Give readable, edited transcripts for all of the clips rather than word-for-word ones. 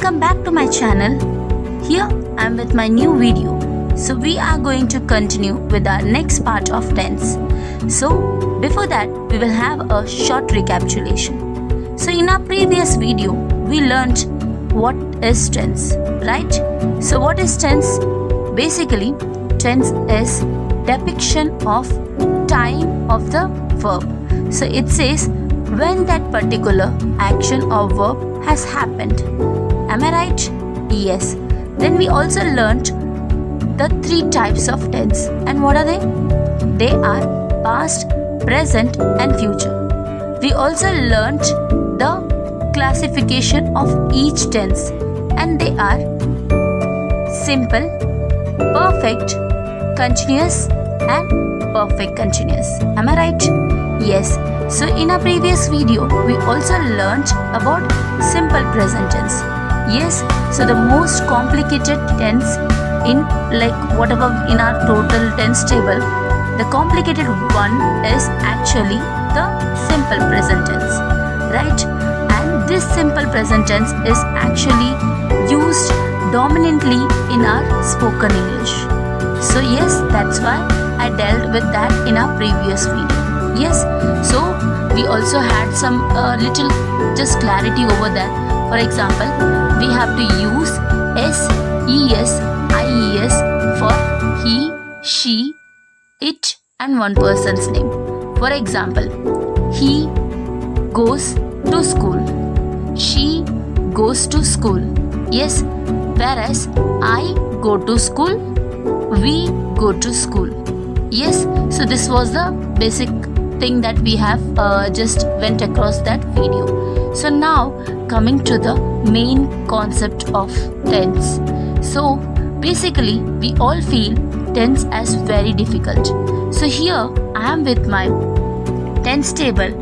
welcome back to my channel. Here I am with my new video. So we are going to continue with our next part of tense. So before that we will have a short recapitulation. So in our previous video we learned what is tense, right? So what is tense? Basically tense is depiction of time of the verb. So it says when that particular action or verb has happened. Am I right? Yes. Then we also learnt the three types of tense. And what are they? They are past, present and future. We also learnt the classification of each tense, and they are simple, perfect, continuous and perfect continuous. Am I right? Yes. So in our previous video we also learnt about simple present tense. Yes. So the most complicated tense in whatever in our total tense table, the complicated one is actually the simple present tense, right? And this simple present tense is actually used dominantly in our spoken English. So yes, that's why I dealt with that in our previous video. Yes, so we also had some little just clarity over there. For example, we have to use S, ES, IES for he, she, it and one person's name. For example, he goes to school. She goes to school. Yes, whereas I go to school, we go to school. Yes, so this was the basic thing that we have just went across that video. So now coming to the main concept of tense. So basically we all feel tense as very difficult. So here I am with my tense table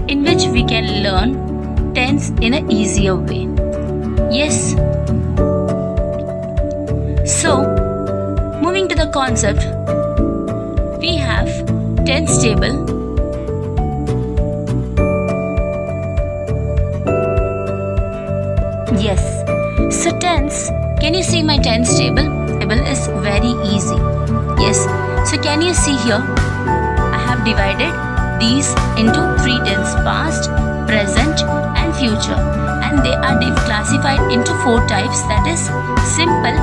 in which we can learn tense in an easier way. Yes. So moving to the concept, we have tense table. Yes. So tense, can you see my tense table? Table is very easy. Yes. So can you see here? I have divided these into three tense: past, present and future. And they are classified into four types, that is simple,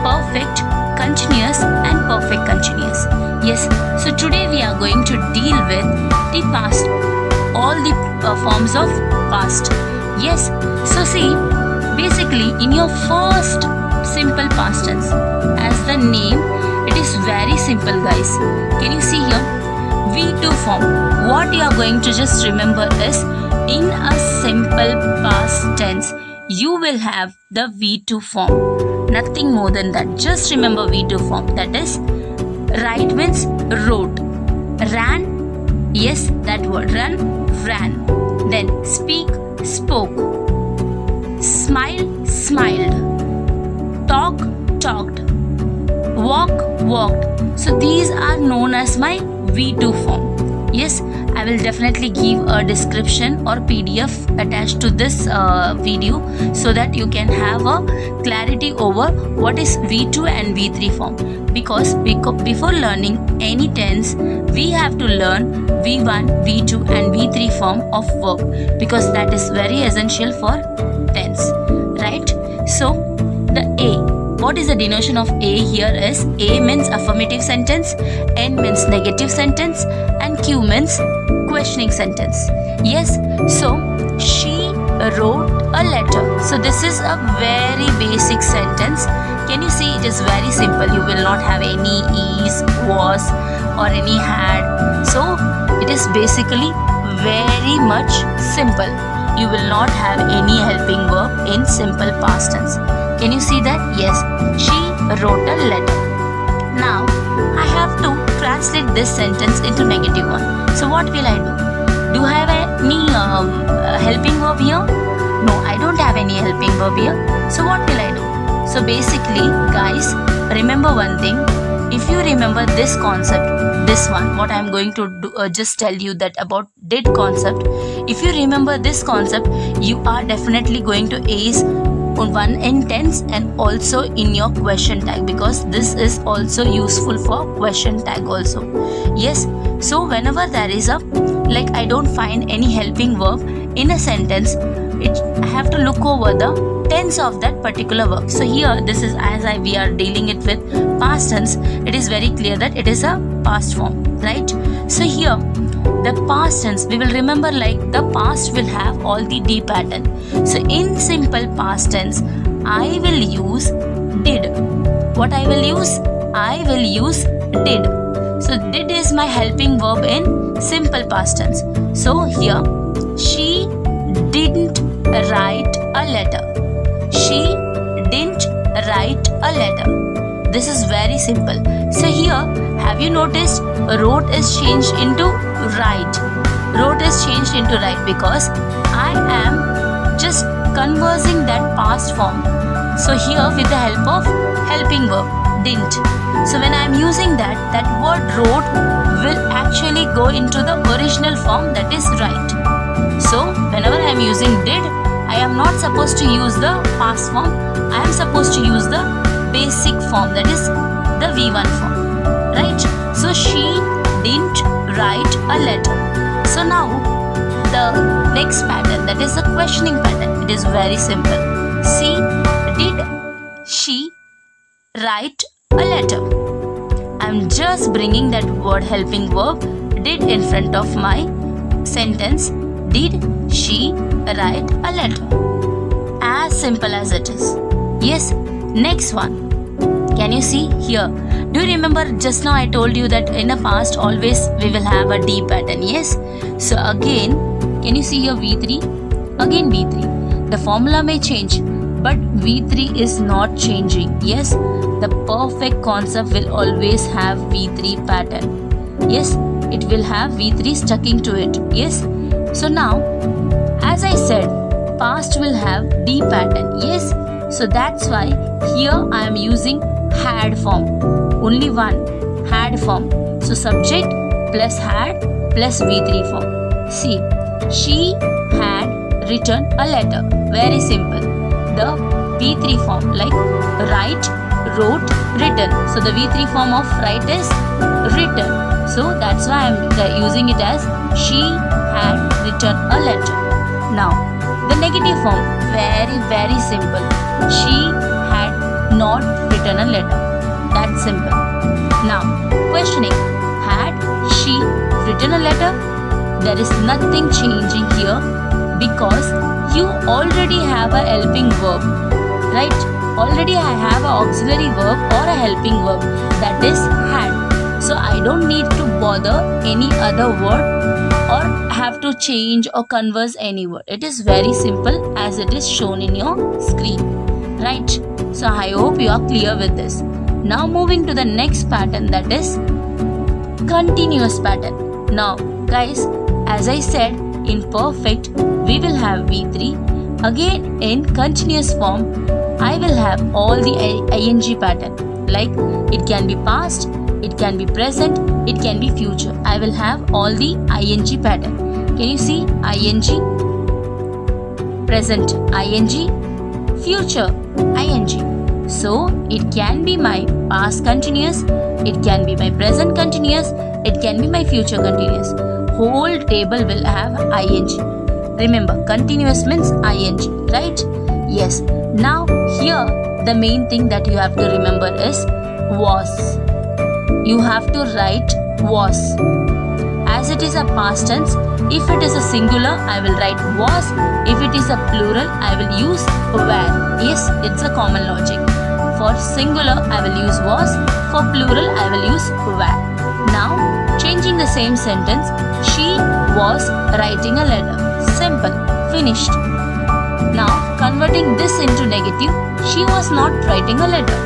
perfect, continuous and perfect continuous. Yes. So today we are going to deal with the past, all the forms of past. Yes. So see, basically in your first simple past tense, as the name, it is very simple guys. Can you see here? V2 form. What you are going to just remember is, in a simple past tense you will have the V2 form. Nothing more than that. Just remember V2 form. That is, write means wrote, ran, yes, that word ran, ran. Then speak, spoke, smile, smiled, talk, talked, walk, walked. So these are known as my V2 form. Yes, I will definitely give a description or PDF attached to this video so that you can have a clarity over what is V2 and V3 form. Because before learning any tense, we have to learn V1, V2 and V3 form of verb, because that is very essential for tense, right? So the A, what is the denotation of A here is, A means affirmative sentence, N means negative sentence and Q means questioning sentence. Yes, so she wrote a letter. So this is a very basic sentence. Can you see? It is very simple. You will not have any is, was or any had. So it is basically very much simple. You will not have any helping verb in simple past tense. Can you see that? Yes, she wrote a letter. Now I have to translate this sentence into negative one. So what will I do? Do I have any helping verb here? No, I don't have any helping verb here. So what will I do? So basically guys, remember one thing. If you remember this concept, this one, what I am going to do, just tell you that about did concept. If you remember this concept, you are definitely going to ace one in tense and also in your question tag, because this is also useful for question tag also. Yes, so whenever there is a I don't find any helping verb in a sentence, I have to look over the tense of that particular verb. So here this is, we are dealing it with past tense, it is very clear that it is a past form, right? So here the past tense, we will remember the past will have all the D pattern. So in simple past tense, I will use did. What I will use? I will use did. So did is my helping verb in simple past tense. So here, she didn't write a letter. She didn't write a letter. This is very simple. So here, have you noticed wrote is changed into write. Wrote is changed into write because I am just conversing that past form. So here with the help of helping verb, didn't. So when I am using that word wrote will actually go into the original form, that is write. So whenever I am using did, I am not supposed to use the past form. I am supposed to use the basic form, that is the V1 form, right? So she didn't write a letter. So now the next pattern, that is the questioning pattern. It is very simple. See, did she write a letter? I am just bringing that word helping verb did in front of my sentence. Did she write a letter? As simple as it is. Yes, next one. Can you see here? Do you remember just now I told you that in the past always we will have a D pattern? Yes. So again, can you see here V3? Again V3. The formula may change, but V3 is not changing. Yes, the perfect concept will always have V3 pattern. Yes, it will have V3 sticking to it. Yes. So now, as I said, past will have D pattern. Yes. So that's why here I am using had form. Only one, had form. So subject plus had plus V3 form. See, she had written a letter. Very simple. The V3 form like write, wrote, written. So the V3 form of write is written. So that's why I am using it as she had written a letter. Now the negative form, very simple. She had not written a letter. That's simple. Now questioning, had she written a letter? There is nothing changing here because you already have a helping verb, right? Already I have an auxiliary verb or a helping verb, that is had. So I don't need to bother any other word or have to change or converse any word. It is very simple as it is shown in your screen, right? So I hope you are clear with this. Now moving to the next pattern, that is continuous pattern. Now guys, as I said, in perfect we will have V3. Again in continuous form I will have all the ing pattern. Like it can be past, it can be present, it can be future. I will have all the ing pattern. Can you see? Ing, present ing, future ing. So it can be my past continuous, it can be my present continuous, it can be my future continuous. Whole table will have ing. Remember, continuous means ing, right? Yes. Now here the main thing that you have to remember is was. You have to write was. As it is a past tense, if it is a singular, I will write was. If it is a plural, I will use were. Yes, it's a common logic. For singular, I will use was. For plural, I will use were. Now, changing the same sentence, she was writing a letter. Simple. Finished. Now, converting this into negative, she was not writing a letter.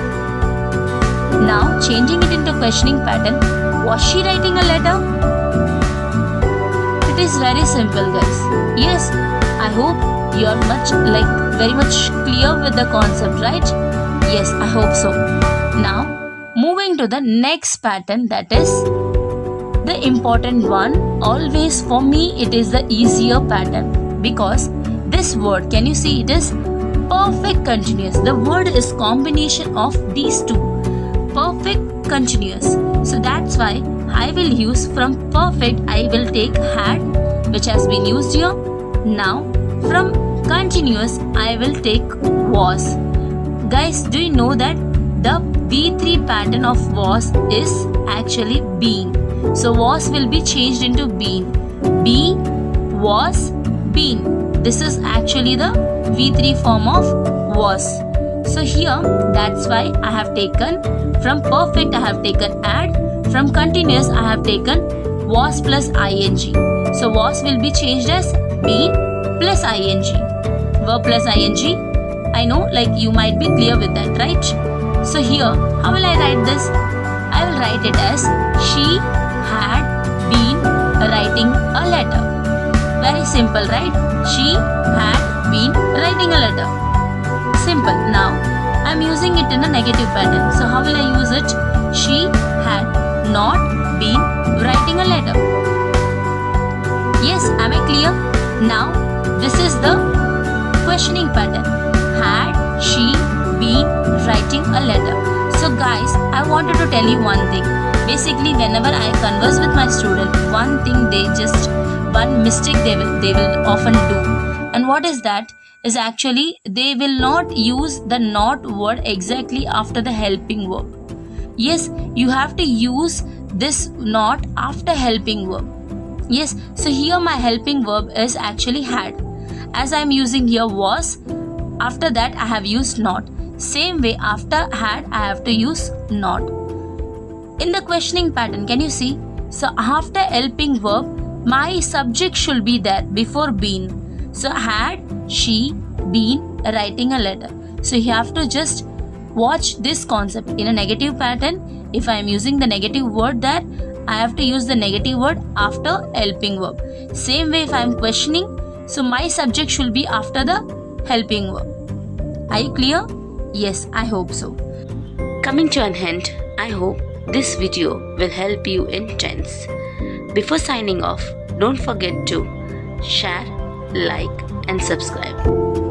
Now, changing it into questioning pattern, was she writing a letter? It is very simple, guys. Yes, I hope you are very much clear with the concept, right? Yes, I hope so. Now, moving to the next pattern, that is the important one. Always for me, it is the easier pattern because this word, can you see, it is perfect continuous. The word is combination of these two. Perfect continuous. So that's why I will use from perfect, I will take had, which has been used here. Now from continuous, I will take was. Guys, do you know that the V3 pattern of was is actually been? So was will be changed into been. Be, was, been. This is actually the V3 form of was. So here, that's why I have taken from perfect, I have taken had. From continuous, I have taken was plus ing. So was will be changed as been plus ing. Verb plus ing. I know, like, you might be clear with that, right? So here, how will I write this? I will write it as she had been writing a letter. Very simple, right? She had been writing a letter. Simple. Now, I am using it in a negative pattern. So how will I use it? She had not been writing a letter. Yes, am I clear? Now, this is the questioning pattern. Had she been writing a letter? So guys, I wanted to tell you one thing. Basically, whenever I converse with my student, one mistake they will often do. And what is that? Is actually they will not use the not word exactly after the helping verb. Yes, you have to use this not after helping verb. Yes, so here my helping verb is actually had. As I am using here was, after that I have used not. Same way, after had I have to use not. In the questioning pattern, can you see? So after helping verb, my subject should be there before been. So had she been writing a letter? So you have to just watch this concept. In a negative pattern, if I am using the negative word there, I have to use the negative word after helping verb. Same way, if I am questioning, so my subject should be after the helping verb. Are you clear? Yes, I hope so. Coming to an end, I hope this video will help you in tense. Before signing off, don't forget to share, like and subscribe.